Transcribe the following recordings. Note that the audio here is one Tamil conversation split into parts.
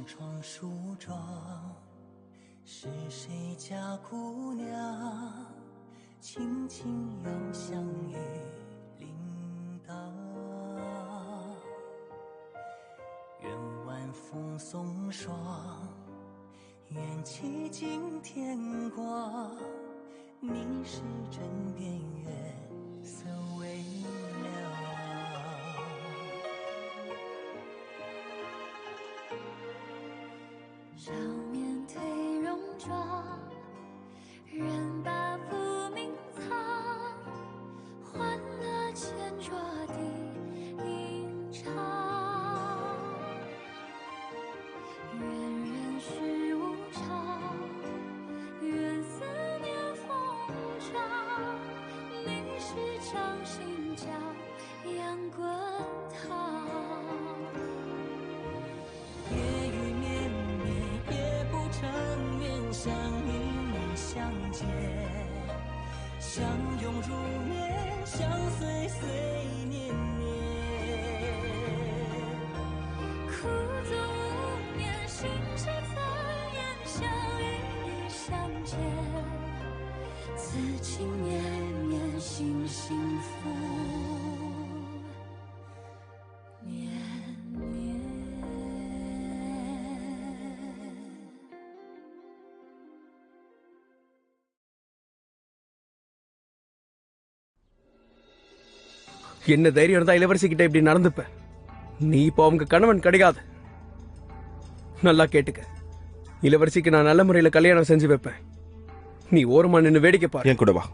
窗梳妆，是谁家姑娘轻轻又像雨铃铛？愿晚风送霜，愿期尽天光，你是枕边月色微凉。少面褪戎装，人把不名藏，欢乐前桌的吟唱。愿人世无常，愿思念风长，你是掌心角阳滚烫。夜雨绵绵，也不成眠，相依相见，相拥如眠，相随岁年年。苦纵无眠，心事残烟，相遇相见，此情绵绵，心幸福绵绵。என்ன தைரியம் இருந்தா இளவரசி கிட்ட இப்படி நடந்துப்ப? நீ இப்போ அவங்க கணவன் கிடையாது. நல்லா கேட்டுக்க, இளவரசிக்கு நான் நல்ல முறையில் கல்யாணம் செஞ்சு வைப்பேன். நீ ஓரமா நின்று வேடிக்கை பாரு. என் கூட வா.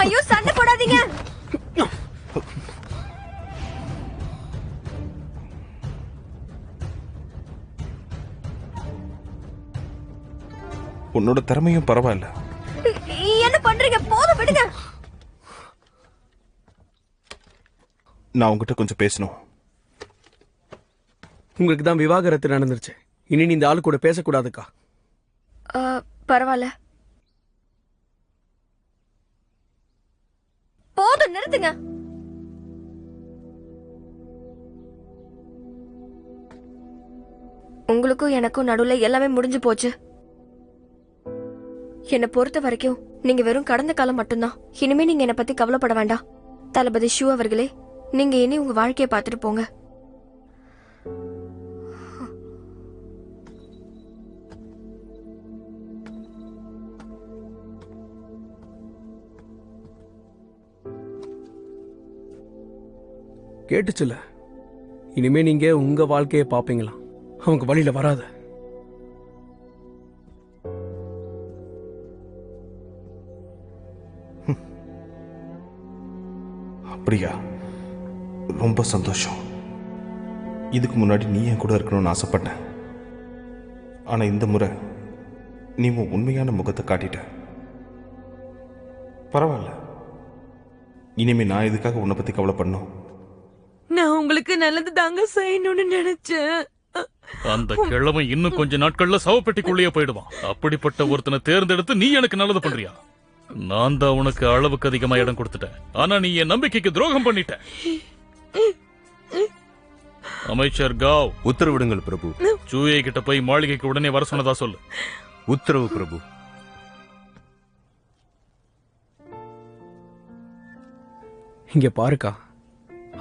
ஐயோ, சண்டை போடாதீங்க. உன்னோட திறமையும் பரவாயில்ல. என்ன பண்றீங்க? போதும், விடுங்க. நான் உங்ககிட்ட கொஞ்சம் பேசணும். உங்களுக்கு தான் விவாகரத்து நடந்துருச்சு. இனி நீ இந்த ஆளு கூட பேசக்கூடாதுக்கா. பரவாயில்ல, போதும், நிறுத்துங்க. உங்களுக்கும் எனக்கும் நடுவுல எல்லாமே முடிஞ்சு போச்சு. என்னை பொறுத்த வரைக்கும் நீங்க வெறும் கடந்த காலம் மட்டும்தான். இனிமே நீங்க என்னை பத்தி கவலைப்பட வேண்டாம். தளபதி ஷூ அவர்களே, நீங்க இனி உங்க வாழ்க்கையை பார்த்துட்டு போங்க. கேட்டுச்சுல, இனிமே நீங்க உங்க வாழ்க்கையை பாப்பீங்களா? அவங்க வழியில வராத. அப்படியா? ரொம்ப சந்தோஷம். இதுக்கு முன்னாடி நீ என் கூட இருக்கணும்னு ஆசைப்பட்டேன். ஆனா இந்த முறை நீ உன் உண்மையான முகத்தை காட்டிட்ட. பரவாயில்ல, இனிமே நான் இதுக்காக உன்னை பத்தி கவலைப்படணும். நான் உங்களுக்கு நல்லது தாங்க செய்யணும்னு நினைச்சேன். அந்த கிழமை இன்னும் கொஞ்ச நாட்கள்ல சவப்பெட்டிக்குள்ளேயே போயிடுவான். அப்படிப்பட்ட ஒருத்தனை தேர்ந்தெடுத்து நீ எனக்கு நல்லது பண்றியா? நான் தான் உனக்கு அளவுக்கு அதிகமா இடம் கொடுத்துட்டேன். ஆனா நீ என் நம்பிக்கைக்கு துரோகம் பண்ணிட்ட. அமைச்சர் காவ், உத்தரவிடுங்கள் பிரபு. சூயை கிட்ட போய் மாளிகைக்கு உடனே வர சொன்னதா சொல்லு. உத்தரவு பிரபு. இங்க பாருக்கா,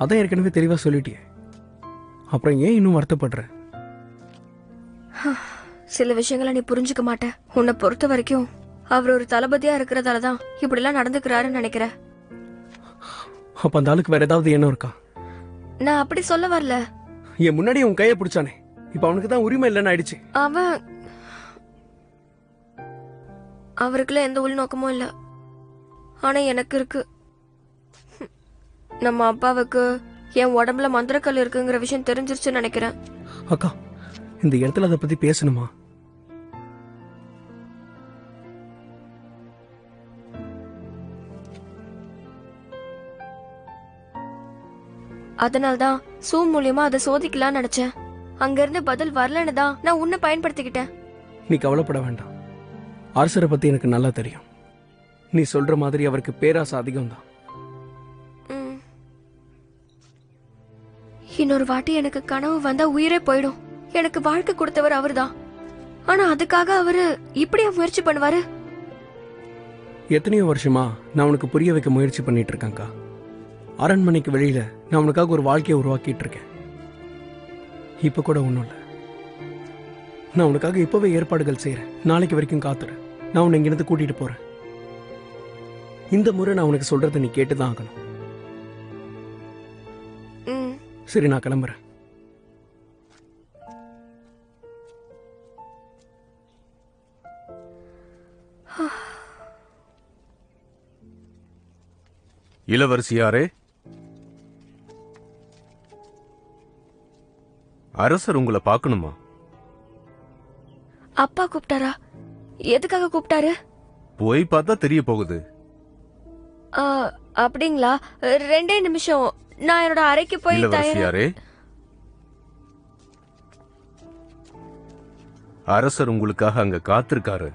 அதான் ஏற்கனவே தெளிவா சொல்லிட்டியே. அப்புறம் ஏன் இன்னும் வருத்தப்படுற? சில விஷயங்களை நீ புரிஞ்சுக்க மாட்ட. உன்னை பொறுத்த வரைக்கும் அவர் ஒரு தளபதியா இருக்கிறதாலதான் இப்படி எல்லாம் நடந்துக்கிறாருன்னு நினைக்கிறேன். அப்ப அந்த ஆளுக்கு வேற ஏதாவது எண்ணம் இருக்கா? நான் அப்படி சொல்ல வரல. என் முன்னாடி உன் கையை பிடிச்சானே, இப்ப அவனுக்கு தான் உரிமை இல்லைன்னு ஆயிடுச்சு. அவருக்குள்ள எந்த உள்நோக்கமும் இல்ல, ஆனா எனக்கு இருக்கு. நம்ம அப்பாவுக்கு என் உடம்புல மந்திரக்கல் இருக்குங்கிற விஷயம் தெரிஞ்சிருச்சுன்னு நினைக்கிறேன். அக்கா, இந்த இடத்துல அதை பத்தி பேசணுமா? அதனால்தான் சூ மூலியமா அதை சோதிக்கலாம்னு நினைச்சேன். அங்க இருந்து பதில் வரலன்னு தான் நான் உன்னை பயன்படுத்திக்கிட்டேன். நீ கவலைப்பட வேண்டாம். அரசரை பத்தி எனக்கு நல்லா தெரியும். நீ சொல்ற மாதிரி அவருக்கு பேராசை அதிகம் தான். இன்னொரு வாட்டி எனக்கு கனவு வந்தா உயிரே போயிடும். எனக்கு வாழ்க்கை கொடுத்தவர் அவர்தான். ஆனா அதுக்காக அவரு இப்படியா முயற்சி பண்ணுவாரு? எத்தனையோ வருஷமா நான் உனக்கு புரிய வைக்க முயற்சி பண்ணிட்டு இருக்கேன்க்கா. அரண்மனைக்கு வெளியில நான் உனக்காக ஒரு வாழ்க்கையை உருவாக்கிட்டு இருக்கேன். இப்ப கூட ஒன்றும் இல்லை. நான் உனக்காக இப்பவே ஏற்பாடுகள் செய்யறேன். நாளைக்கு வரைக்கும் காத்துரு. நான் உன்னை இங்கிருந்து கூட்டிட்டு போறேன். இந்த முறை நான் உனக்கு சொல்றதை நீ கேட்டுதான் ஆகணும். ம். சரி, நான் கிளம்புறேன். இளவரசியாரே, அரசர் உங்களை பார்க்கணுமா? அப்பா கூப்பிட்டாரா? எதுக்காக கூப்பிட்டாரு? போய் பார்த்தா தெரிய போகுது. ஆ, அப்படிங்களா? 2 நிமிஷம், நான் என்னோட அறைக்கு போய் இளவரசியாரே, அரசர் உங்களுக்காக அங்க காத்திருக்காரு.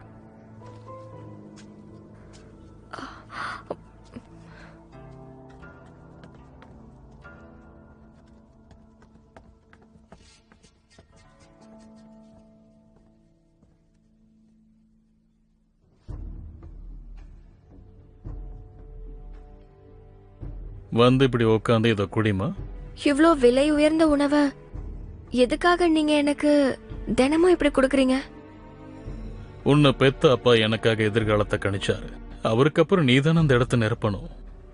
வந்து இப்படி உட்காந்து இதை குடிமா. இவ்ளோ விலை உயர்ந்த உணவை எதுக்காக நீங்க எனக்கு தினமும் இப்படி கொடுக்கறீங்க? உன்னை பெத்த அப்பா எனக்காக எதிர்காலத்தை கணிச்சாரு. அவருக்கு அப்புறம் நீ தானே அந்த இடத்த நிரப்பணும்.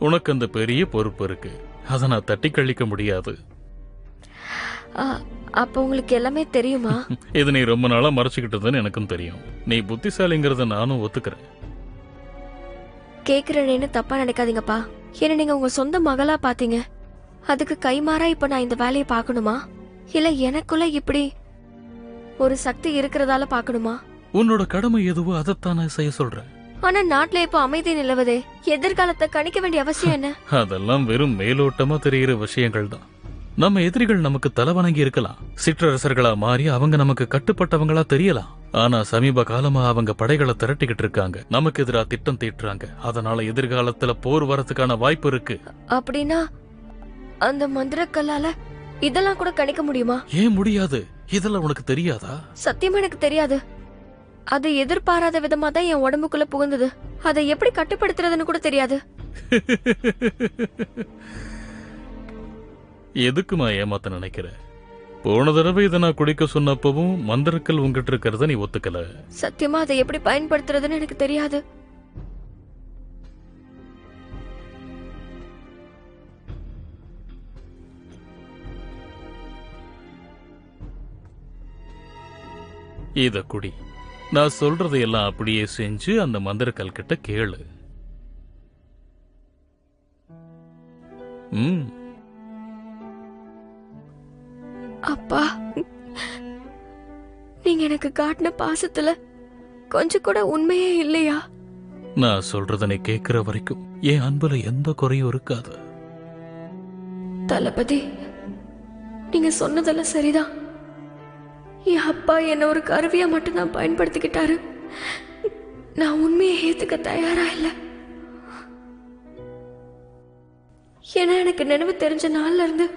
உனக்கு அந்த பெரிய பொறுப்பு இருக்கு. அதை நான் தட்டி கழிக்க முடியாது. அப்ப உங்களுக்கு எல்லாமே தெரியுமா? இது நீ ரொம்ப நாளா மறைச்சுக்கிட்டதுன்னு எனக்கும் தெரியும். நீ புத்திசாலிங்கிறத நானும் ஒத்துக்கிறேன். கேக்குறேன்னு தப்பா நினைக்காதீங்கப்பா. என்ன நீங்க உங்க சொந்த மகளா பாத்தீங்க. அதுக்கு கைமாறா இப்ப நான் இந்த வேலையை பார்க்கணுமா? இல்ல எனக்குள்ள இப்படி ஒரு சக்தி இருக்கிறதால பார்க்கணுமா? உன்னோட கடமை எதுவோ அதைத்தான் நான் செய்ய சொல்றேன். ஆனா நாட்டுல இப்ப அமைதி நிலவுதே. எதிர்காலத்தை கணிக்க வேண்டிய அவசியம் என்ன? அதெல்லாம் வெறும் மேலோட்டமா தெரிகிற விஷயங்கள் தான். நம்ம எதிரிகள் நமக்கு தலைவணங்கி இருக்கலாம். சிற்றரசர்களா மாறி அவங்க நமக்கு கட்டுப்பட்டவங்களா தெரியலாம். ஆனா சமீப காலமா அவங்க படைகளை திரட்டிக்கிட்டு இருக்காங்க. நமக்கு எதிராக திட்டம் தீட்டுறாங்க. அதனால எதிர்காலத்துல போர் வரதுக்கான வாய்ப்பு இருக்கு. அப்படின்னா அந்த மந்திரக்கல்லால இதெல்லாம் கூட கணிக்க முடியுமா? ஏன் முடியாது? இதெல்லாம் உனக்கு தெரியாதா? சத்தியமா எனக்கு தெரியாது. அது எதிர்பாராத விதமா தான் என் உடம்புக்குள்ள புகுந்தது. அதை எப்படி கட்டுப்படுத்துறதுன்னு கூட தெரியாது. எதுக்குமா ஏமாத்த நினைக்கிற? போன தடவை இதை நான் குடிக்க சொன்னப்பவும் மந்திரக்கல் உங்ககிட்ட இருக்கிறத நீ ஒத்துக்கல. சத்தியமா அதை எப்படி பயன்படுத்துறதுன்னு எனக்கு தெரியாது. இத குடி. நான் சொல்றதையெல்லாம் அப்படியே செஞ்சு அந்த மந்திரக்கல் கிட்ட கேளு. அப்பா, நீங்க எனக்கு காட்டின பாசத்துல கொஞ்சம் கூட உண்மையே இல்லையா? நான் சொல்றத நீ கேட்கிற வரைக்கும் என் அன்புல எந்த குறையும் இருக்காது. தளபதி, நீங்க சொன்னதெல்லாம் சரிதான். என் அப்பா என்ன ஒரு கருவியா மட்டும்தான் பயன்படுத்திக்கிட்டாரு. நான் உண்மையை ஏத்துக்க தயாரா இல்ல. ஏன்னா எனக்கு நினைவு தெரிஞ்ச நாள்ல இருந்து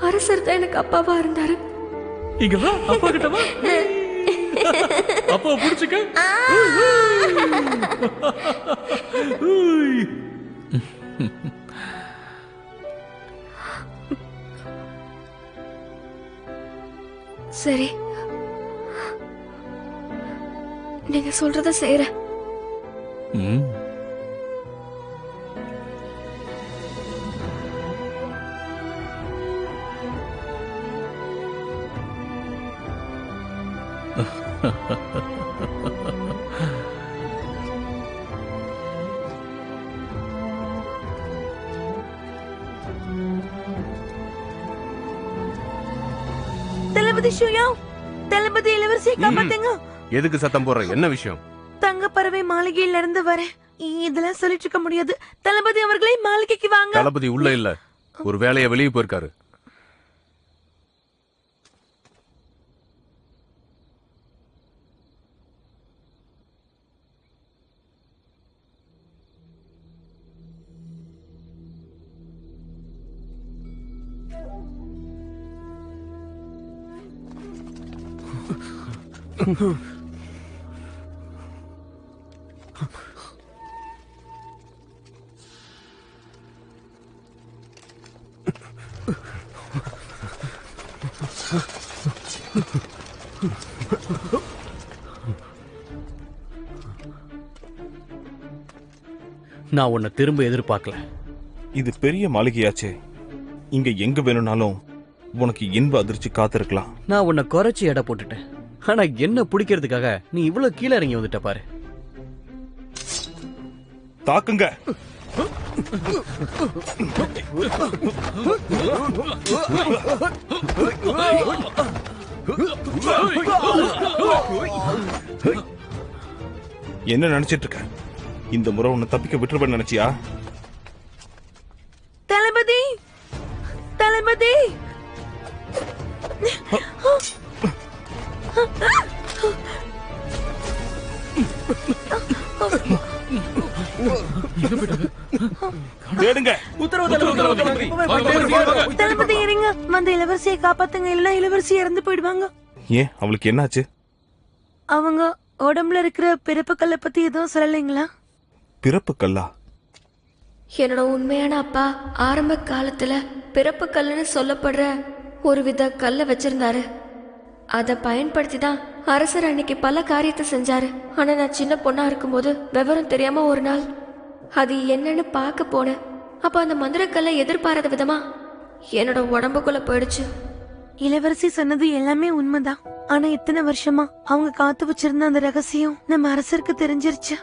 அரசர் தான் எனக்கு அப்பாவா இருந்தாரு. இங்க வா, அப்பா கிட்ட வா. அப்பா புடிச்சுக்க. சரி, நீங்க சொல்றத செய்றேன். தளபதி ஷூயா, தளபதி இளவரசியை காப்பாத்துங்க. எதுக்கு சத்தம் போடுற? என்ன விஷயம்? தங்க பறவை மாளிகையில இருந்து வரேன். இதெல்லாம் சொல்லிட்டு இருக்க முடியாது. தளபதி அவர்களே, மாளிகைக்கு வாங்க. தளபதி உள்ள இல்ல, ஒரு வேலையை வெளியே போயிருக்காரு. நான் உன்னை திரும்ப எதிர்பார்க்கல. இது பெரிய மாளிகையாச்சே, இங்க எங்க வேணும்னாலும் உனக்கு இன்ப அதிர்ச்சி காத்திருக்கலாம். நான் உன்னை குறைச்சி எடை போட்டுட்டேன். ஆனா என்ன பிடிக்கிறதுக்காக நீ இவ்வளவு கீழே இறங்கி வந்துட்ட பாரு. தாக்குங்க. என்ன நினைச்சிட்டு இருக்க? இந்த முறை உன்னை தப்பிக்க விட்டுருப்பேன்னு நினைச்சியா? தளபதி, தளபதி. தேடுங்க. தளபதி இருங்க, வந்து இளவரசியை காப்பாத்துங்க, இல்லைன்னா இளவரசி இறந்து போயிடுவாங்க. ஏன், அவளுக்கு என்னாச்சு? அவங்க உடம்புல இருக்கிற பிறப்பு கல்லை பத்தி எதுவும் சொல்லலைங்களா? பிறப்பு கல்லா? என்னோட உண்மையான அப்பா ஆரம்ப காலத்துல பிறப்பு கல்லுன்னு சொல்லப்படுற ஒரு வித கல்லை வச்சிருந்தாரு. அதை பயன்படுத்தி தான் அரசர் அன்னைக்கு பல காரியத்தை செஞ்சாரு. ஆனா நான் சின்ன பொண்ணா இருக்கும்போது விவரம் தெரியாம ஒரு நாள் அது என்னன்னு பார்க்க போனேன். அப்ப அந்த மந்திரக்கல்லை எதிர்பாராத விதமா என்னோட உடம்புக்குள்ள போயிடுச்சு. இளவரசி சொன்னது எல்லாமே உண்மைதான். ஆனா இத்தனை வருஷமா அவங்க காத்து வச்சிருந்த அந்த ரகசியம் நம்ம அரசருக்கு தெரிஞ்சிருச்சு.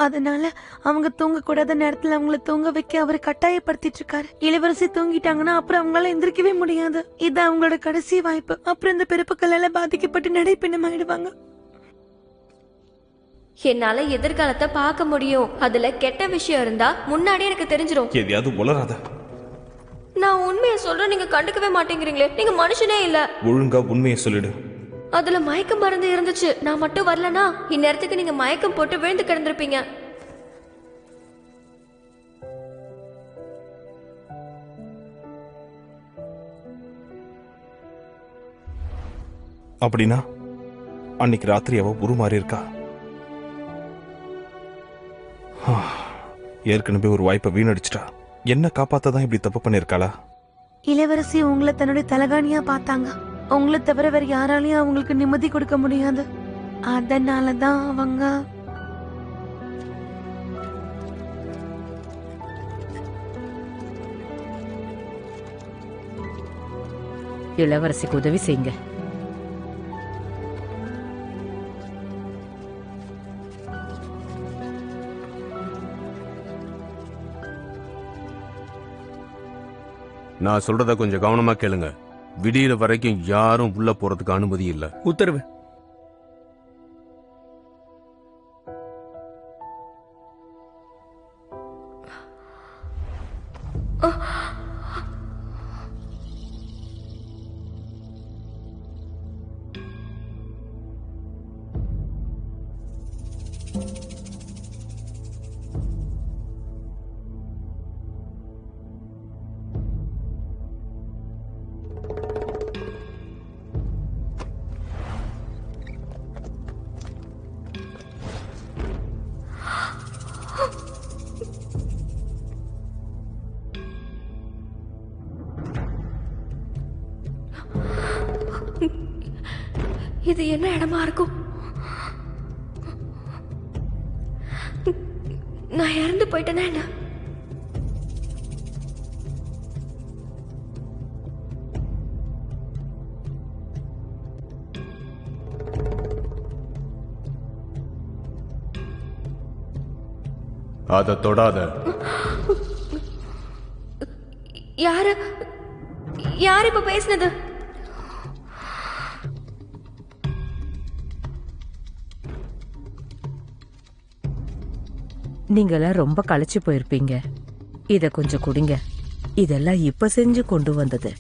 அதனால அவங்க தூங்க கூடாத நேரத்துல அவங்கள தூங்க வைக்க அவரு கட்டாயப்படுத்திட்டு இருக்காரு. இளவரசி தூங்கிட்டாங்கன்னா அப்புறம் அவங்களால எந்திரிக்கவே முடியாது. இது அவங்களோட கடைசி வாய்ப்பு. அப்புறம் இந்த பிறப்புக்களால பாதிக்கப்பட்டு நடைப்பின்னம் ஆயிடுவாங்க. என்னால எதிர்காலத்தை பார்க்க முடியும். அதுல கெட்ட விஷயம் இருந்தா முன்னாடியே எனக்கு தெரிஞ்சிடும். எதையாவது உளராத. நான் உண்மையை சொல்றேன், நீங்க கண்டுக்கவே மாட்டேங்கிறீங்களே. நீங்க மனுஷனே இல்ல. ஒழுங்கா உண்மையை சொல்லிடு. அதுல மயக்க மருந்து இருந்துச்சு. நான் மட்டும் வரலனா இந்நேரத்துக்கு நீங்க மயக்கம் போட்டு விழுந்து கிடந்திருப்பீங்க. அப்படின்னா அன்னைக்கு ராத்திரி அவ உருமாறி இருக்கா. ஏற்கனவே ஒரு வாய்ப்பை வீணடிச்சிட்டா. என்ன காப்பாத்தான் இப்படி தப்பு பண்ணிருக்காளா? இளவரசி உங்களை தன்னுடைய தலகாணியா பார்த்தாங்க. உங்களை தவிர வேற யாராலையும் அவங்களுக்கு நிம்மதி கொடுக்க முடியாது. அதனாலதான் அவங்க இளவரசிக்கு உதவி செய்யுங்க. நான் சொல்றத கொஞ்சம் கவனமா கேளுங்க. விடியிற வரைக்கும் யாரும் உள்ள போறதுக்கு அனுமதி இல்ல. உத்தரவு. இது என்ன இடமா இருக்கும்? நான் இறந்து போயிட்டேனா என்ன? அத தொடாத. யாரு யாரு இப்ப பேசினது? நீங்களாம் ரொம்ப களைச்சு போயிருப்பீங்க. இத கொஞ்சம் குடிங்க. இதெல்லாம் இப்ப செஞ்சு கொண்டு வந்தது.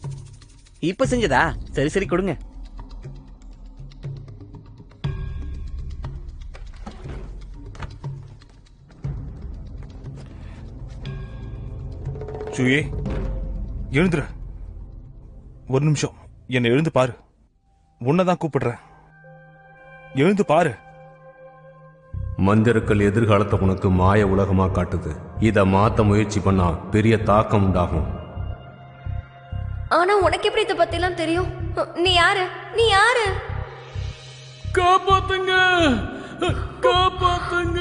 இப்ப செஞ்சதா? சரி சரி கொடுங்க. சுயே, எழுந்துரு. ஒரு நிமிஷம், என்னை எழுந்து பாரு. உன்னதான் கூப்பிடுறேன். எழுந்து பாரு. மந்திரக்கல் எதிர்காலத்தை உனக்கு மாய உலகமா காட்டுது. இத மாத்த முயற்சி பண்ணா பெரிய தாக்கம் உண்டாகும். ஆனா உனக்கு எப்படி இதை பத்தி எல்லாம் தெரியும்? நீ யாரு? நீ யாரு? காப்பாத்துங்க, காப்பாத்துங்க.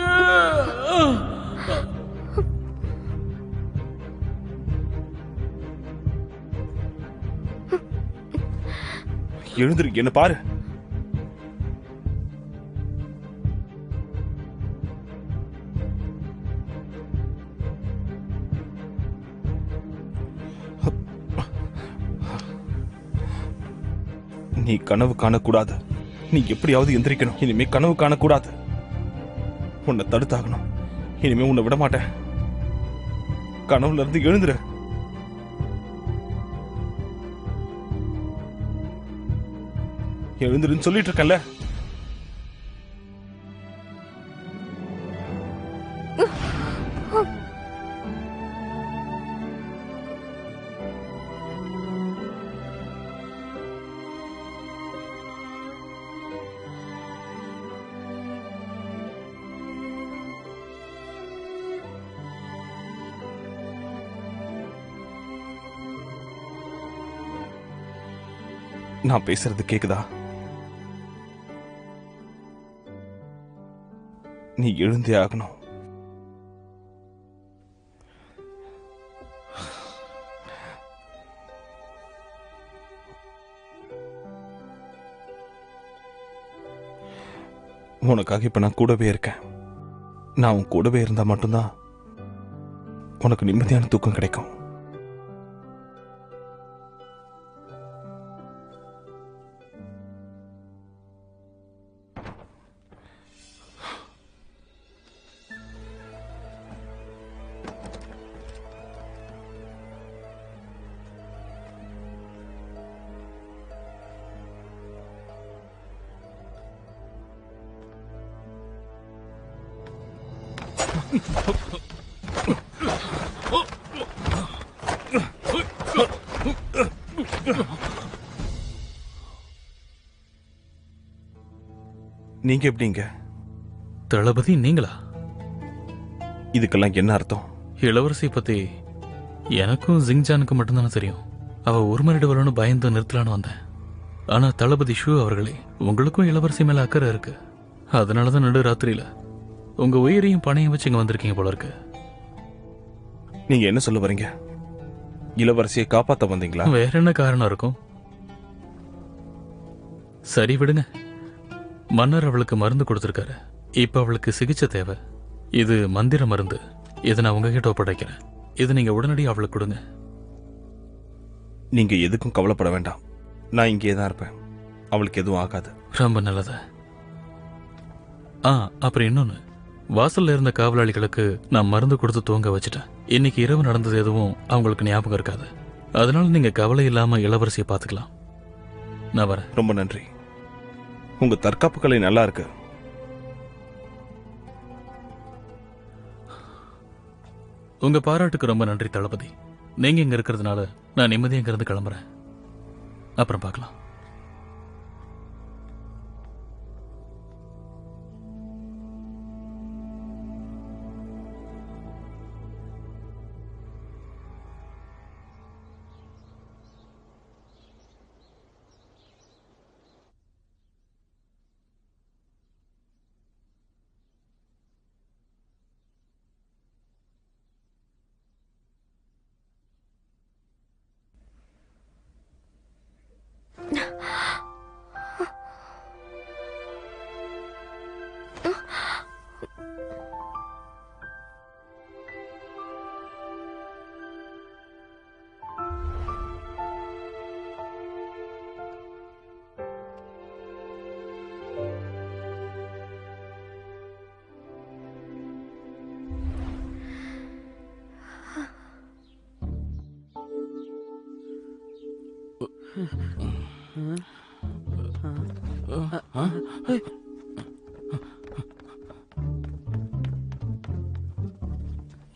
எழுந்துரு, என்ன பாரு. நீ கனவு காணக்கூடாது. நீ எப்படியாவது எந்திரிக்கணும். இனிமே கனவு காணக்கூடாது. உன்னை தடுத்தாகணும். இனிமே உன்னை விட மாட்டேன். கனவுல இருந்து எழுந்துரு. எழுந்துருன்னு சொல்லிட்டு இருக்கல. நான் பேசுறது கேக்குதா? நீ எழுந்தே ஆகணும். உனக்காக இப்ப நான் கூடவே இருக்கேன். நான் உன் கூடவே இருந்தா மட்டும்தான் உனக்கு நிம்மதியான தூக்கம் கிடைக்கும். நீங்க எப்படிங்க? தளபதி நீங்களா? இதுக்கெல்லாம் என்ன அர்த்தம்? இளவரசி பத்தி எனக்கும் ஜிங்ஜானுக்கு மட்டும்தானே தெரியும். அவ ஒரு மணிடு வரணும்னு பயந்து நிறுத்தலான்னு வந்தேன். ஆனா தளபதி ஷூ அவர்களே, உங்களுக்கும் இளவரசி மேல அக்கறை இருக்கு. அதனாலதான் நடு ராத்திரியில உங்க உயிரையும் பணையும் வச்சு இங்க வந்திருக்கீங்க போல இருக்கு. நீங்க என்ன சொல்ல வரீங்க? இளவரசியை காப்பாத்த வந்தீங்களா? வேற என்ன காரணம் இருக்கும்? சரி விடுங்க. மன்னர் அவளுக்கு மருந்து கொடுத்திருக்காரு. இப்ப அவளுக்கு சிகிச்சை தேவை. இது மந்திர மருந்து. இதை நான் உங்ககிட்ட ஒப்படைக்கிறேன். இது நீங்க உடனடியாக அவளுக்கு கொடுங்க. நீங்க எதுக்கும் கவலைப்பட வேண்டாம். நான் இங்கே தான் இருப்பேன். அவளுக்கு எதுவும் ஆகாது. ரொம்ப நல்லது. அப்புறம் இன்னொன்னு, வாசல்ல இருந்த காவலாளிகளுக்கு நான் மருந்து கொடுத்து தூங்க வச்சுட்டேன். இன்னைக்கு இரவு நடந்தது எதுவும் அவங்களுக்கு ஞாபகம் இருக்காது. அதனால நீங்க கவலை இல்லாம இளவரசியை பார்த்துக்கலாம். நான் வரேன். ரொம்ப நன்றி. உங்க தற்காப்பு கலை நல்லா இருக்கு. உங்க பாராட்டுக்கு ரொம்ப நன்றி தளபதி. நீங்க இங்க இருக்கிறதுனால நான் நிம்மதியா இங்க இருந்து கிளம்புறேன். அப்புறம் பார்க்கலாம்.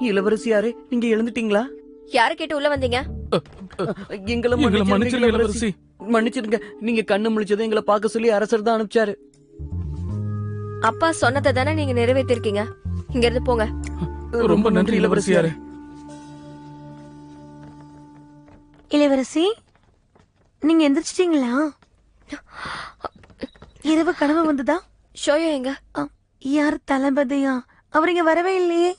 இளவரசி யாரு? நீங்க எழுந்துட்டீங்களா? யார கேட்டு உள்ள வந்தீங்க? எங்களை மன்னிச்சிருங்க இளவரசி. மன்னிச்சிருங்க. நீங்க கண்ணு முழிச்சதை எங்களை பார்க்க சொல்லி அரசர் தான் அனுப்பிச்சாரு. அப்பா சொன்னதை தானே நீங்க நிறைவேற்றிருக்கீங்க. இங்க இருந்து போங்க. ரொம்ப நன்றி இளவரசியாரே. இளவரசி, நீங்க எந்திரிச்சிட்டீங்களா? இரவு கனவு வந்ததா? ஷோயோ எங்க? யார் தளபதியா? அவர் இங்க வரவே இல்லையே.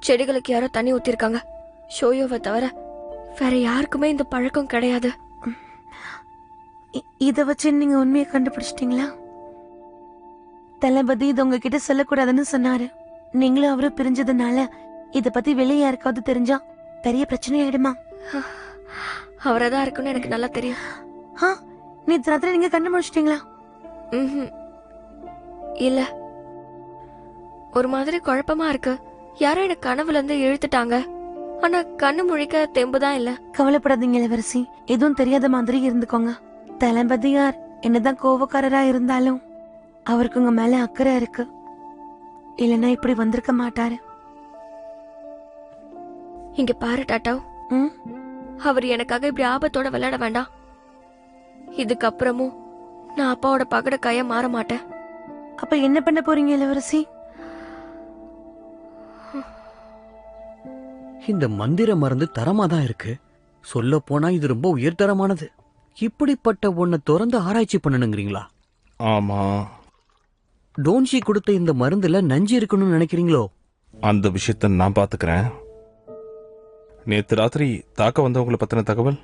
செடிகளுக்கு யாரோ தண்ணி ஊத்திருக்காங்க. ஷோயோவை தவிர வேற யாருக்குமே இந்த பழக்கம் கிடையாது. இத வச்சு நீங்க உண்மையை கண்டுபிடிச்சிட்டீங்களா? தளபதி இது உங்ககிட்ட சொல்லக்கூடாதுன்னு சொன்னாரு. நீங்களும் அவரும் பிரிஞ்சதுனால இத பத்தி வெளியே யாருக்காவது தெரிஞ்சா பெரிய பிரச்சனை ஆயிடுமா? அவரதான் இருக்குன்னு எனக்கு நல்லா தெரியும். நேத்து ராத்திரி நீங்க கண்டுபிடிச்சிட்டீங்களா? இல்ல, ஒரு மாதிரி குழப்பமா இருக்கு. யாரோ எனக்கு கனவுல இருந்து இழுத்துட்டாங்க. ஆனா கண்ணு முழிக்க தெம்புதான் இல்ல. கவலைப்படாதீங்க இளவரசி, எதுவும் தெரியாத மாதிரி இருந்துக்கோங்க. தளபதியார் என்னதான் கோவக்காரரா இருந்தாலும் அவருக்கு உங்க மேல அக்கறை இருக்கு. இல்லனா இப்படி வந்திருக்க மாட்டாரு. இங்க பாரு டாட்டாவ், அவர் எனக்காக இப்படி ஆபத்தோட விளையாட வேண்டாம். இதுக்கப்புறமும் நான் அப்பாவோட பகட கைய மாற மாட்டேன். அப்ப என்ன பண்ண போறீங்க இளவரசி? இந்த மந்திர மருந்து தரமா தான் இருக்கு. சொல்ல போனா இது ரொம்ப உயர்தரமானது. இப்படிப்பட்ட ஒன்ன திறந்து ஆராய்ச்சி பண்ணணுங்கிறீங்களா? ஆமா. டோன்ஷி கொடுத்த இந்த மருந்துல நஞ்சு இருக்கணும்னு நினைக்கிறீங்களோ? அந்த விஷயத்த நான் பாத்துக்கிறேன். நேத்து ராத்திரி தாக்க வந்தவங்களை பத்தின தகவல்?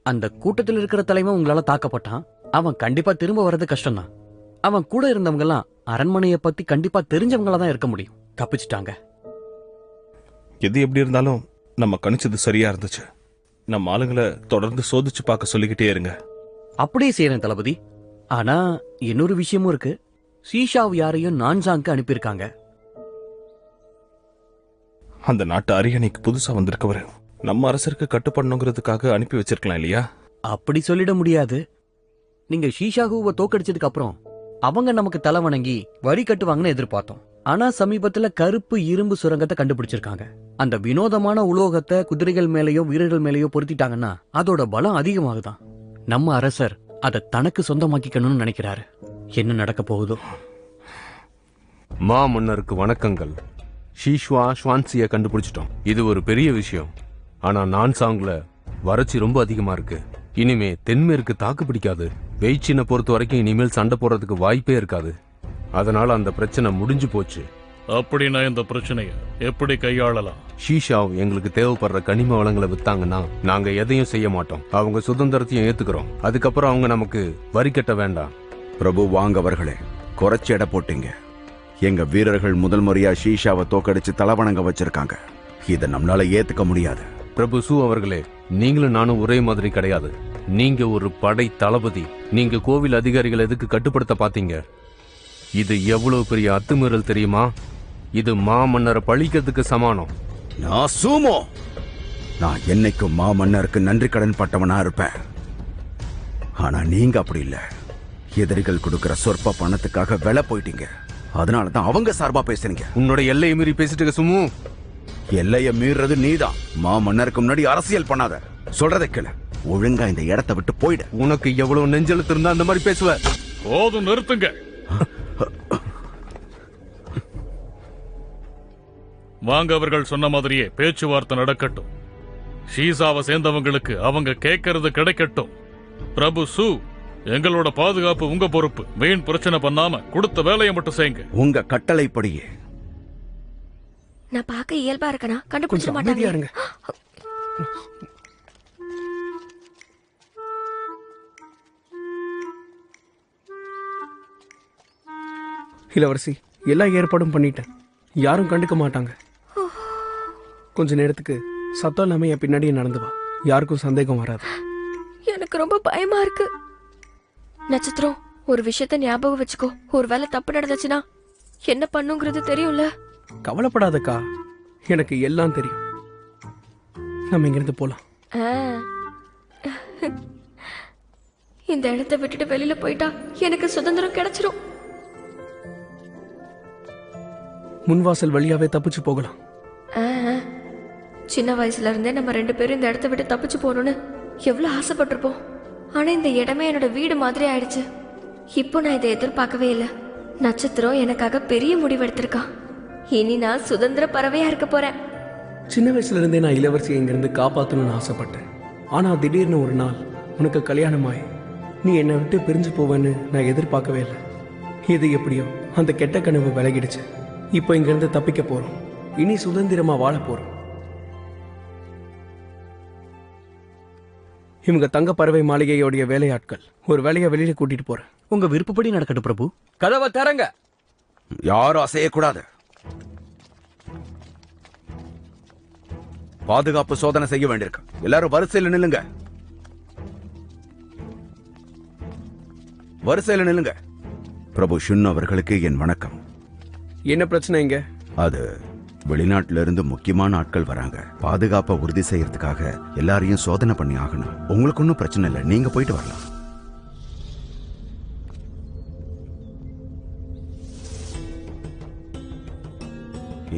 அந்த கூட்டத்தில் இருக்கிற தலைவன் உங்களால தாக்கப்பட்டான். அவன் கண்டிப்பா திரும்ப வர்றது கஷ்டம்தான். அவன் கூட இருந்தவங்க எல்லாம் அரண்மனையை பத்தி கண்டிப்பா தெரிஞ்சவங்களா தான் இருக்க முடியும். தப்பிச்சிட்டாங்க. எது எப்படி இருந்தாலும் நம்ம கணிச்சது சரியா இருந்துச்சு. நம்ம ஆளுங்களை தொடர்ந்து சோதிச்சு பார்க்க சொல்லிக்கிட்டே இருங்க. அப்படியே செய்யறேன் தளபதி. ஆனா இன்னொரு விஷயமும் இருக்கு. சீஷாவ் யாரையும் நான்சாங்க்கு அனுப்பியிருக்காங்க. அந்த நாட்டு அரியணைக்கு புதுசா வந்திருக்கவர் நம்ம அரசருக்கு கட்டுப்படணுங்கிறதுக்காக அனுப்பி வச்சிருக்கலாம் இல்லையா? அப்படி சொல்லிட முடியாது. நீங்க ஷீஷாகுவை தோக்கடிச்சதுக்கு அப்புறம் அவங்க நமக்கு தலை வணங்கி வரி கட்டுவாங்கன்னு எதிர்பார்த்தோம். ஆனா சமீபத்துல கருப்பு இரும்பு சுரங்கத்தை கண்டுபிடிச்சிருக்காங்க. அந்த வினோதமான உலோகத்தை குதிரைகள் மேலேயோ வீரர்கள் மேலேயோ பொருத்திட்டாங்கன்னா அதோட பலம் அதிகமாகுதான். நம்ம அரசர் அதை தனக்கு சொந்தமாக்கிக்கணும்னு நினைக்கிறாரு. என்ன நடக்க போகுதோ? மா மன்னருக்கு வணக்கங்கள். ஷீஷ்வா ஷ்வான்சிய கண்டுபிடிச்சிட்டோம். இது ஒரு பெரிய விஷயம். ஆனா நான்சாங்ல வறட்சி ரொம்ப அதிகமா இருக்கு. இனிமே தென்மேற்கு தாக்கு பிடிக்காது. வெயிச்சினை பொறுத்த வரைக்கும் இனிமேல் சண்டை போடுறதுக்கு வாய்ப்பே இருக்காது. அதனால அந்த பிரச்சனை முடிஞ்சு போச்சு. அப்படின்னா இந்த பிரச்சனையை எப்படி கையாளலாம்? ஷீஷாவ் எங்களுக்கு தேவைப்படுற கனிம வளங்களை வித்தாங்கன்னா நாங்க எதையும் செய்ய மாட்டோம். அவங்க சுதந்திரத்தையும் ஏத்துக்கிறோம். அதுக்கப்புறம் அவங்க நமக்கு வரி கட்ட வேண்டாம். பிரபு வாங்கவர்களே, குறைச்சி எடை போட்டீங்க. எங்க வீரர்கள் முதல் முறையா ஷீஷாவை தோக்கடிச்சு தலவணங்க வச்சிருக்காங்க. இதை நம்மளால ஏத்துக்க முடியாது. பிரபு சு அவர்களே, நீங்களும் நானும் ஒரே மாதிரி கிடையாது. நீங்க ஒரு படை தளபதி. நீங்க கோவில் அதிகாரிகள் எதுக்கு கட்டுப்படுத்த பாத்தீங்க? இது எவ்வளவு பெரிய அத்துமீறல் தெரியுமா? இது மாமன்னரை பழிக்கிறதுக்கு சமானம். நான் சூமோ. நான் என்னைக்கும் மாமன்னருக்கு நன்றி கடன் பட்டவனா இருப்பேன். ஆனா நீங்க அப்படி இல்ல. எதிரிகள் கொடுக்கிற சொற்ப பணத்துக்காக விலை போயிட்டீங்க. அதனாலதான் அவங்க சார்பா பேசுறீங்க. உன்னோட எல்லையை மீறி பேசிட்டு சுமு. எல்லைய மீறது நீதான். மாமன்னருக்கு முன்னாடி அரசியல் பண்ணாத. சொல்றதை கேளு. ஒழுங்கா இந்த இடத்தை விட்டு போயிடு. உனக்கு எவ்வளவு நெஞ்செழுத்து இருந்தா அந்த மாதிரி பேசுவ? போதும், நிறுத்துங்க. வாங்க, அவர்கள் சொன்ன மாதிரியே பேச்சுவார்த்தை நடக்கட்டும். ஷீசாவை சேர்ந்தவங்களுக்கு அவங்க கேட்கறது கிடைக்கட்டும். பிரபு சு, எங்களோட பாதுகாப்பு உங்க பொறுப்பு. வீண் பிரச்சனை பண்ணாம கொடுத்த வேலையை மட்டும் செய்யுங்க. உங்க கட்டளைப்படியே. நான் பார்க்க இயல்பா இருக்கனா? கண்டுபிடிச்சிட மாட்டாங்க. இளவரசி, எல்லா ஏற்பாடும் பண்ணிட்டேன். யாரும் கண்டுக்க மாட்டாங்க. கொஞ்ச நேரத்துக்கு சத்தம் இல்லாம என் பின்னாடியே நடந்து வா. யாருக்கும் சந்தேகம் வராது. எனக்கு ரொம்ப பயமா இருக்கு. நட்சத்திரம், ஒரு விஷயத்த ஞாபகம் வச்சுக்கோ. ஒரு வேலை தப்பு நடந்துச்சுன்னா என்ன பண்ணுங்கிறது தெரியும்ல? கவலைப்படாதக்கா, எனக்கு எல்லாம் தெரியும். நம்ம இங்கிருந்து போலாம். இந்த இடத்தை விட்டுட்டு வெளியில போயிட்டா எனக்கு சுதந்திரம் கிடைச்சிரும். முன்வாசல் வழியாவே தப்பிச்சு போகலாம். சின்ன வயசுல இருந்தே நம்ம 2 பேரும் இந்த இடத்தை விட்டு தப்பிச்சு போகணும்னு எவ்வளவு ஆசைப்பட்டிருப்போம். ஆனா இந்த இடமே என்னோட வீடு மாதிரி ஆயிடுச்சு. இப்போ நான் இதை எதிர்பார்க்கவே இல்லை. நட்சத்திரம் எனக்காக பெரிய முடிவெடுத்திருக்கான். இனி நான் சுதந்திர பறவையா இருக்க போறேன். சின்ன வயசுல இருந்தே நான் இளவரசியை இங்கிருந்து காப்பாற்றணும்னு ஆசைப்பட்டேன். ஆனா திடீர்னு ஒரு நாள் உனக்கு கல்யாணமாய் நீ என்னை விட்டு பிரிஞ்சு போவேன்னு நான் எதிர்பார்க்கவே இல்லை. இது எப்படியோ அந்த கெட்ட கனவு விலகிடுச்சு. இப்போ இங்கிருந்து தப்பிக்க போறோம். இனி சுதந்திரமா வாழ போறோம். இவங்க தங்க பறவை மாளிகையோடைய வேலையாட்கள் ஒரு வேலையை வெளியில கூட்டிட்டு போறேன். உங்க விருப்பப்படி நடக்கட்டும் பிரபு. கதவை தரங்க. யாரும் அசையக்கூடாது. பாதுகாப்பு சோதனை செய்ய வேண்டியிருக்கு. எல்லாரும் வரிசையில் நில்லுங்க. வரிசையில் நில்லுங்க. பிரபு ஷுன் அவர்களுக்கு என் வணக்கம். என்ன பிரச்சனை இங்க? அது வெளிநாட்டுல இருந்து முக்கியமான ஆட்கள் வராங்க. பாதுகாப்பை உறுதி செய்யறதுக்காக எல்லாரையும் சோதனை பண்ணி ஆகணும். உங்களுக்கு ஒன்றும் பிரச்சனை இல்லை, நீங்க போயிட்டு வரலாம்.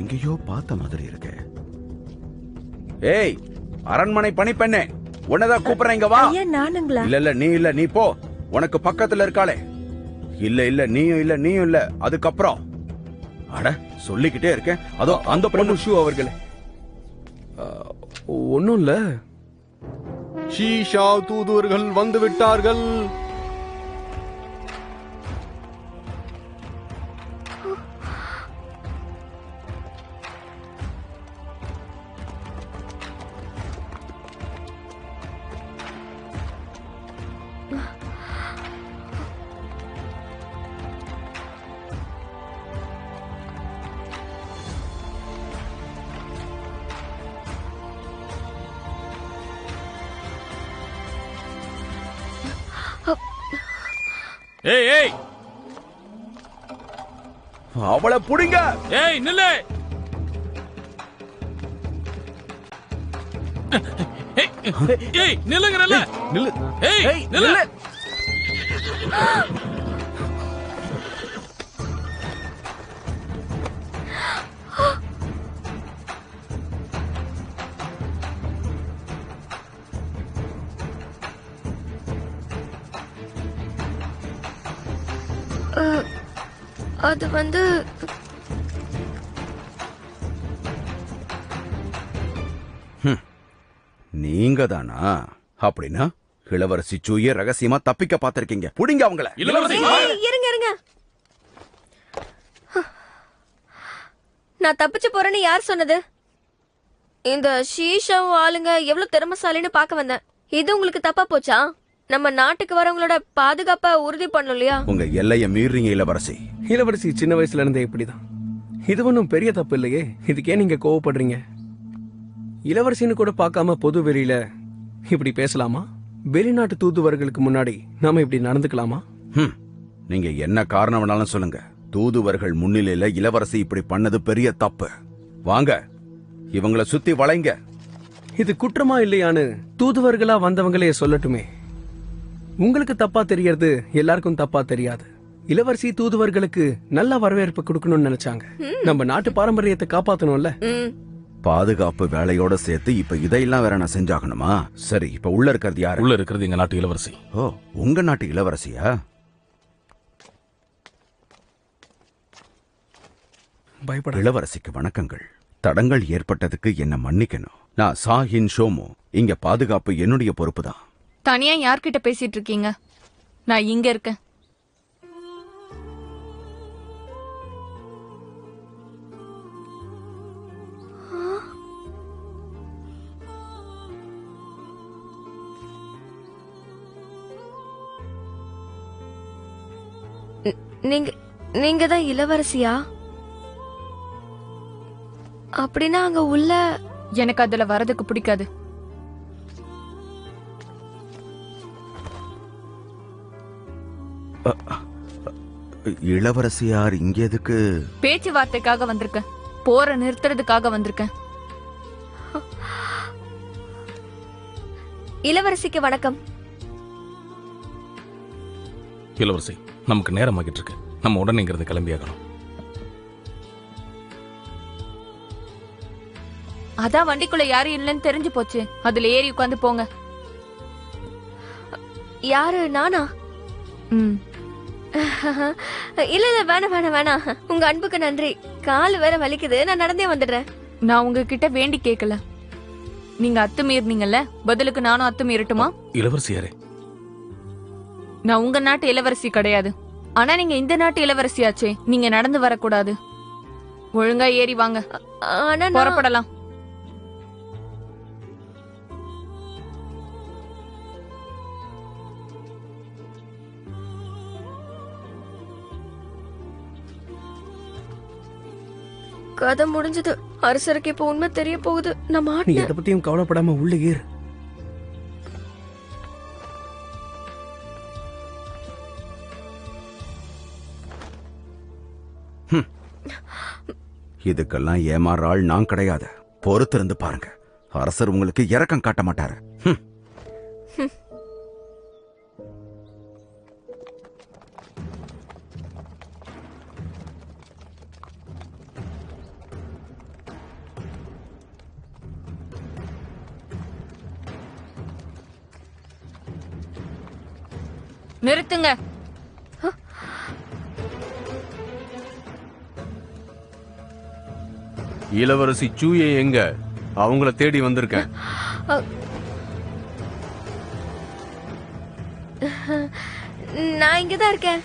எங்கேயோ பார்த்த மாதிரி இருக்கு. ஏய், அரண்மனை பணிப்பெண்ணே, உன்னதான் கூப்பிடுறேன், வா. நானுங்களா? இல்ல இல்ல, நீ இல்ல, நீ போ. உனக்கு பக்கத்துல இருக்காளே. இல்ல இல்ல, நீயும் இல்ல, நீயும் இல்ல. அதுக்கப்புறம் அட சொல்லிக்கிட்டே இருக்கேன். அதோ அந்த பொண்ணு. ஷூ அவர்களே, ஒன்னும் இல்ல. ஷீஷா தூதுவர்கள் வந்து விட்டார்கள். ஏய் ஏய், அவளை புடிங்க. ஏய் நில்லு. ஏய் நில்லுங்கறல. நில்லு. ஏய் நில்லு. அது வந்து நீங்க தானா? அப்படின்னா இளவரசி சூய ரகசியமா தப்பிக்க பார்த்திருக்கீங்க. புடிங்க அவங்கள. இளவரசி இருங்க இருங்க. நான் தப்பிச்சு போறேன்னு யார் சொன்னது? இந்த ஷீஷாவும் ஆளுங்க எவ்வளவு திறமைசாலின்னு பார்க்க வந்தேன். இது உங்களுக்கு தப்பா போச்சா? நம்ம நாட்டுக்கு வரவங்களோட பாதுகாப்பை உறுதி பண்ணணும் இல்லையா? உங்க எல்லைய மீறீங்க இளவரசி. இளவரசி சின்ன வயசுல இருந்தே இப்படிதான். இது ஒன்றும் பெரிய தப்பு இல்லையே, இதுக்கே நீங்க கோவப்படுறீங்க? இளவரசின்னு கூட பார்க்காம பொது வெளியில இப்படி பேசலாமா? வெளிநாட்டு தூதுவர்களுக்கு முன்னாடி நாம இப்படி நடந்துக்கலாமா? நீங்க என்ன காரணம் வேணாலும் சொல்லுங்க. தூதுவர்கள் முன்னிலையில இளவரசி இப்படி பண்ணது பெரிய தப்பு. வாங்க, இவங்களை சுத்தி வளைங்க. இது குற்றமா இல்லையான்னு தூதுவர்களா வந்தவங்களே சொல்லட்டுமே. உங்களுக்கு தப்பா தெரியறது எல்லாருக்கும் தப்பா தெரியாது. இளவரசி தூதுவர்களுக்கு நல்ல வரவேற்பு கொடுக்கணும்னு நினைச்சாங்க. நம்ம நாட்டு பாரம்பரியத்தை காப்பாத்தணும்ல. பாதுகாப்பு வேலையோட சேர்த்து இப்ப இதையெல்லாம் வேற நான் செஞ்சாகணுமா? சரி, இப்ப உள்ள இருக்கிறது யாரு? உள்ள இருக்கிறது எங்க நாட்டு இளவரசி. ஓ, உங்க நாட்டு இளவரசியா? பயப்பட. இளவரசிக்கு வணக்கங்கள். தடங்கள் ஏற்பட்டதுக்கு என்ன மன்னிக்கணும். நான் சாஹின் ஷோமோ. இங்க பாதுகாப்பு என்னுடைய பொறுப்பு தான். தனியா யார்கிட்ட பேசிட்டு இருக்கீங்க? நான் இங்க இருக்கேன். நீங்க தான் இளவரசியா? அப்படின்னா அங்க உள்ள எனக்கு அதுல வரதுக்கு பிடிக்காது. இளவரசியார் இங்க எதுக்கு? பேச்சுவார்த்தைக்காக வந்திருக்கேன். போற நிறுத்துறதுக்காக வந்திருக்கேன். இளவரசிக்கு வணக்கம். இளவரசி, நமக்கு நேரம் ஆகிட்டு இருக்கு. நம்ம உடனேங்கிறது கிளம்பியாகணும். அதான் வண்டிக்குள்ள யாரும் இல்லைன்னு தெரிஞ்சு போச்சு. அதுல ஏறி உட்காந்து போங்க. யாரு நானா? ம். இல்ல இல்ல வேணாம் வேணாம் வேணாம். உங்க அன்புக்கு நன்றி. கால் வேற வலிக்குது, நான் நடந்தே வந்துடுறேன். நான் உங்ககிட்ட வேண்டி கேட்கல. நீங்க அத்துமீறினீங்கல்ல, பதிலுக்கு நானும் அத்துமீறட்டுமா? இளவரசியாரே, நான் உங்க நாட்டு இளவரசி கிடையாது. ஆனா நீங்க இந்த நாட்டு இளவரசியாச்சே. நீங்க நடந்து வரக்கூடாது. ஒழுங்கா ஏறி வாங்க. ஆனா புறப்படலாம். கதை முடிஞ்சது. அரசருக்கு இப்ப உண்மை தெரிய போகுது. நான் நீ மாட்டேன். எதை பத்தியும் கவலைப்படாம உள்ள ஏறு. இதுக்கெல்லாம் ஏமாற ஆள் நான் கிடையாது. பொறுத்திருந்து பாருங்க, அரசர் உங்களுக்கு இரக்கம் காட்ட மாட்டாரு. நிறுத்துங்க. இளவரசி சூயே எங்க? அவங்கள தேடி வந்திருக்கேன். நான் இங்கதான் இருக்கேன்.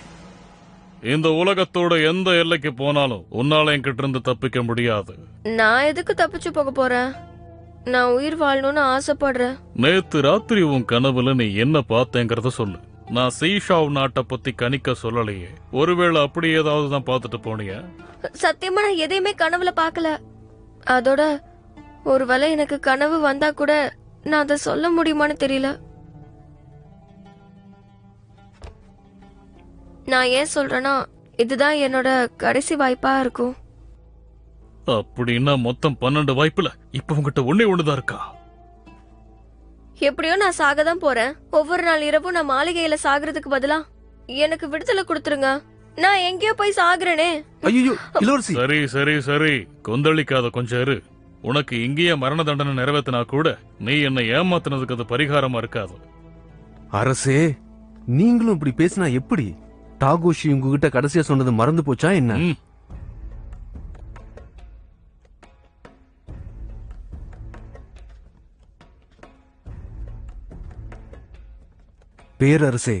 இந்த உலகத்தோட எந்த எல்லைக்கு போனாலும் உன்னால என்கிட்ட இருந்து தப்பிக்க முடியாது. நான் எதுக்கு தப்பிச்சு போக போறேன்? நான் உயிர் வாழணும்னு ஆசைப்படுறேன். நேத்து ராத்திரி உன் கனவுல நீ என்ன பார்த்தேங்கிறத சொல்லு. நான் சீஷாவ் நாட்டை பத்தி கணிக்க சொல்லலையே. ஒருவேளை அப்படி ஏதாவது தான் பார்த்துட்டு போனியா? சத்தியமா நான் எதையுமே கனவுல பார்க்கல. அதோட ஒருவேளை எனக்கு கனவு வந்தா கூட நான் அதை சொல்ல முடியுமான்னு தெரியல. நான் ஏன் சொல்றேன்னா, இதுதான் என்னோட கடைசி வாய்ப்பா இருக்கும். அப்படின்னா மொத்தம் 12 வாய்ப்புல இப்ப உங்ககிட்ட ஒண்ணுதான் இருக்கா? எப்படியோ நான் சாக தான் போறேன். ஒவ்வொரு நாள் இரவும் நான் மாளிகையில சாகுறதுக்கு பதிலா எனக்கு விடுதலை கொடுத்துருங்க. நான் எங்கேயோ போய் சாகுறேனே. ஐயோ இளவரசி. சரி சரி சரி, கொந்தளிக்காத, கொஞ்சம் இரு. உனக்கு இங்கேயே மரண தண்டனை நிறைவேற்றினா கூட நீ என்னை ஏமாத்தினதுக்கு அது பரிகாரமா இருக்காது. அரசே, நீங்களும் இப்படி பேசினா எப்படி? டாகோஷி உங்ககிட்ட கடைசியா சொன்னது மறந்து போச்சா என்ன? பேரரசே,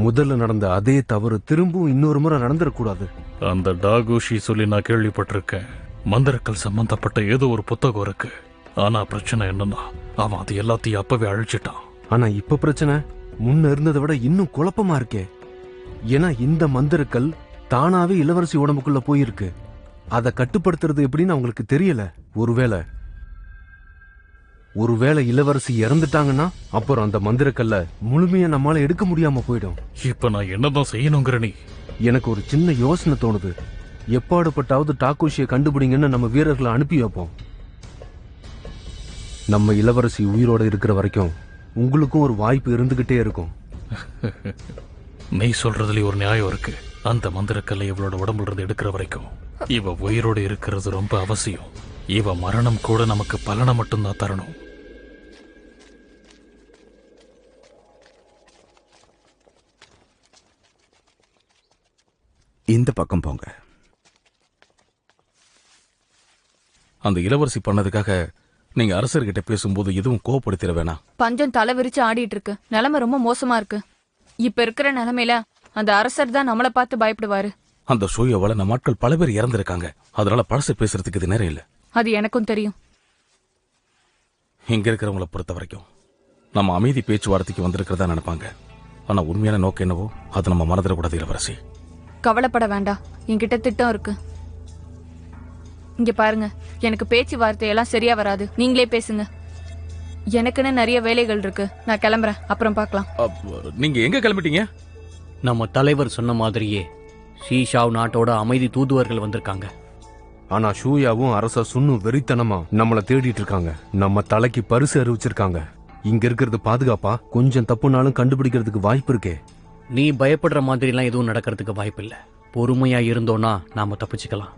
முதல்ல நடந்த அதே தவறு திரும்பவும் இன்னொரு முறை நடந்துடக்கூடாது. அந்த டாகோஷி சொல்லி நான் கேள்விப்பட்டிருக்கேன். மந்திரக்கல் சம்பந்தப்பட்ட ஏதோ ஒரு புத்தகம் இருக்கு. ஆனா பிரச்சனை என்னன்னா, அவன் அது எல்லாத்தையும் அப்பவே அழிச்சிட்டான். ஆனா இப்ப பிரச்சனை முன்ன இருந்ததை விட இன்னும் குழப்பமா இருக்கே. ஏன்னா இந்த மந்திரக்கல் தானாவே இளவரசி உடம்புக்குள்ள போயிருக்கு. அதை கட்டுப்படுத்துறது எப்படின்னு அவங்களுக்கு தெரியல. ஒருவேளை இளவரசி இறந்துட்டாங்கன்னா அப்புறம் அந்த மந்திரக்கல்ல முழுமையா நம்மளால எடுக்க முடியாம போயிடும். இப்ப நான் என்னதான் செய்யணுங்கிற நீ? எனக்கு ஒரு சின்ன யோசனை தோணுது. எப்பாடுபட்டாவது டாகோஷியை கண்டுபிடிங்கன்னு நம்ம வீரர்களை அனுப்பி வைப்போம். நம்ம இளவரசி உயிரோட இருக்கிற வரைக்கும் உங்களுக்கும் ஒரு வாய்ப்பு இருந்துகிட்டே இருக்கும். நீ சொல்றதுல ஒரு நியாயம் இருக்கு. அந்த மந்திரக்கல்லை இவளோட உடம்புல இருந்து எடுக்கிற வரைக்கும் இவ உயிரோடு இருக்கிறது ரொம்ப அவசியம். இவ மரணம் கூட நமக்கு பலனை மட்டும்தான் தரணும். இந்த பக்கம் போங்க. அந்த இளவரசி பண்ணதுக்காக நீங்க அரசர்கிட்ட பேசும்போது எதுவும் கோவப்படுத்திட வேணாம். பஞ்சம் தலை விரிச்சு ஆடிட்டு இருக்கு. நிலைமை ரொம்ப மோசமா இருக்கு. இப்ப இருக்கிற நிலைமையில அந்த அரசர் தான் நம்மளை பார்த்து பயப்படுவாரு. அந்த ஷோயோவால நம்ம ஆட்கள் பல பேர் இறந்திருக்காங்க. அதனால பழச பேசுறதுக்கு இது நேரம் இல்ல. அது எனக்கும் தெரியும். இங்க இருக்கிறவங்கள பொறுத்த வரைக்கும் நம்ம அமைதி பேச்சுவார்த்தைக்கு வந்திருக்கிறதா நினைப்பாங்க. ஆனா உண்மையான நோக்கம் என்னவோ அது நம்ம மறந்துடக்கூடாது இளவரசி. கவலைப்பட வேண்டாம், என்கிட்ட திட்டம் இருக்கு. இங்க பாருங்க, எனக்கு பேச்சுவார்த்தையெல்லாம் சரியா வராது. நீங்களே பேசுங்க. எனக்குன்னு நிறைய வேலைகள் இருக்கு. நான் கிளம்புறேன், அப்புறம் பார்க்கலாம். நீங்க எங்க கிளம்பிட்டீங்க? நம்ம தலைவர் சொன்ன மாதிரியே ஷீஷாவ் நாட்டோட அமைதி தூதுவர்கள் வந்திருக்காங்க. ஆனா ஷூயாவும் அரச சுன்னும் வெறித்தனமா நம்மள தேடிட்டு இருக்காங்க. நம்ம தலைக்கு பரிசு அறிவிச்சிருக்காங்க. இங்க இருக்கிறது பாதுகாப்பா? கொஞ்சம் தப்புனாலும் கண்டுபிடிக்கிறதுக்கு வாய்ப்பு இருக்கே. நீ பயப்படுற மாதிரிலாம் எதுவும் நடக்கிறதுக்கு வாய்ப்பு இல்ல. பொறுமையா இருந்தோம்னா நாம தப்பிச்சுக்கலாம்.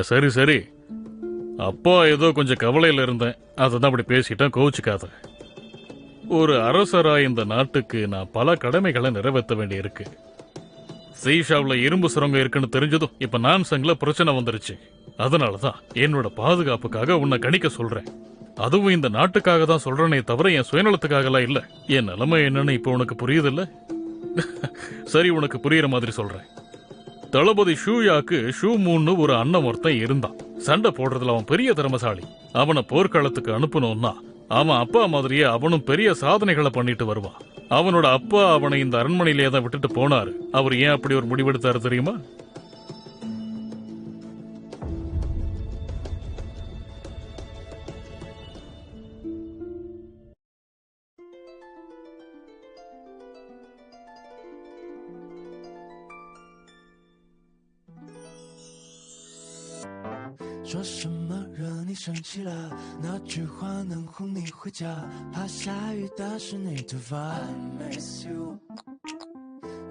சரி சரி, அப்பா ஏதோ கொஞ்சம் கவலையில இருந்தேன், அதான் அப்படி பேசிட்டேன், கோவிச்சுக்காத. ஒரு அரசரா இந்த நாட்டுக்கு நான் பல கடமைகளை நிறைவேற்ற வேண்டியிருக்கு. சீஷாவுல இரும்பு சுரங்கம் இருக்குன்னு தெரிஞ்சதும் இப்ப நான்சங்ல பிரச்சனை வந்துருச்சு. அதனாலதான் என்னோட பாதுகாப்புக்காக உன்னை கணிக்க சொல்றேன். அதுவும் இந்த நாட்டுக்காக தான் சொல்றேனே தவிர என் சுயநலத்துக்காக எல்லாம் இல்ல. என் நிலைமை என்னன்னு இப்ப உனக்கு புரியுது இல்ல? சரி, உனக்கு புரியுற மாதிரி சொல்றேன். தளபதி ஷூயாக்கு ஷூ மூன்னு ஒரு அண்ணன் ஒருத்தன் இருந்தான். சண்டை போடுறதுல அவன் பெரிய திறமசாலி. அவனை போர்க்களத்துக்கு அனுப்பணும்னா அவன் அப்பா மாதிரியே அவனும் பெரிய சாதனைகளை பண்ணிட்டு வருவான். அவனோட அப்பா அவனை இந்த அரண்மனையிலேயே தான் விட்டுட்டு போனாரு. அவர் ஏன் அப்படி ஒரு முடிவெடுத்தாரு தெரியுமா?说什么惹你生气了？那句话能哄你回家？怕下雨打湿你头发。I miss you。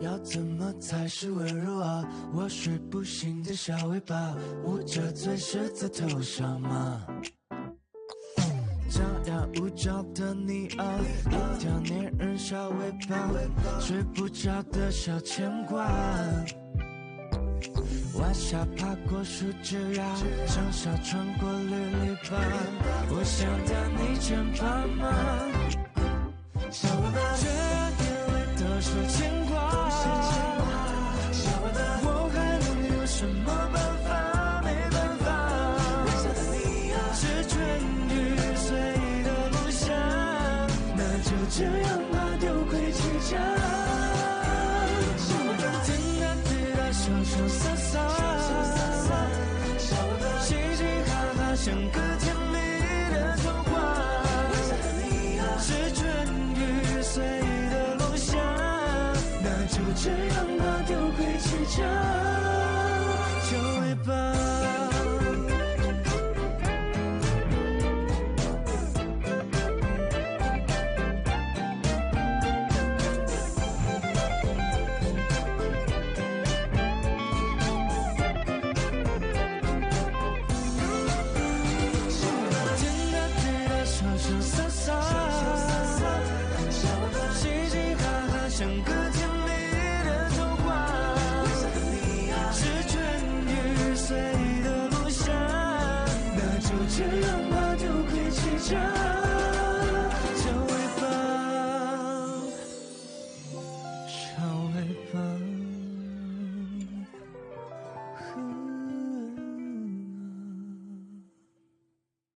要怎么才是温柔啊？我睡不醒的小尾巴，捂着嘴是在偷笑吗？张牙舞爪的你啊，一条粘人小尾巴，睡不着的小牵挂。晚霞爬过树枝桠，长沙穿过绿篱笆，我想到你肩膀吗？小尾巴，这眼里都是牵挂。小尾巴，我还能有什么办法？没办法。是春雨随的落下，那就这样吧，丢盔弃甲。潇潇洒洒，嘻嘻哈哈，像个甜蜜的童话。是春雨随的落下，那就这样吧，丢盔弃甲，就尾巴。像个甜蜜的童话，是春雨随的落下，那就这样吧，丢盔弃甲。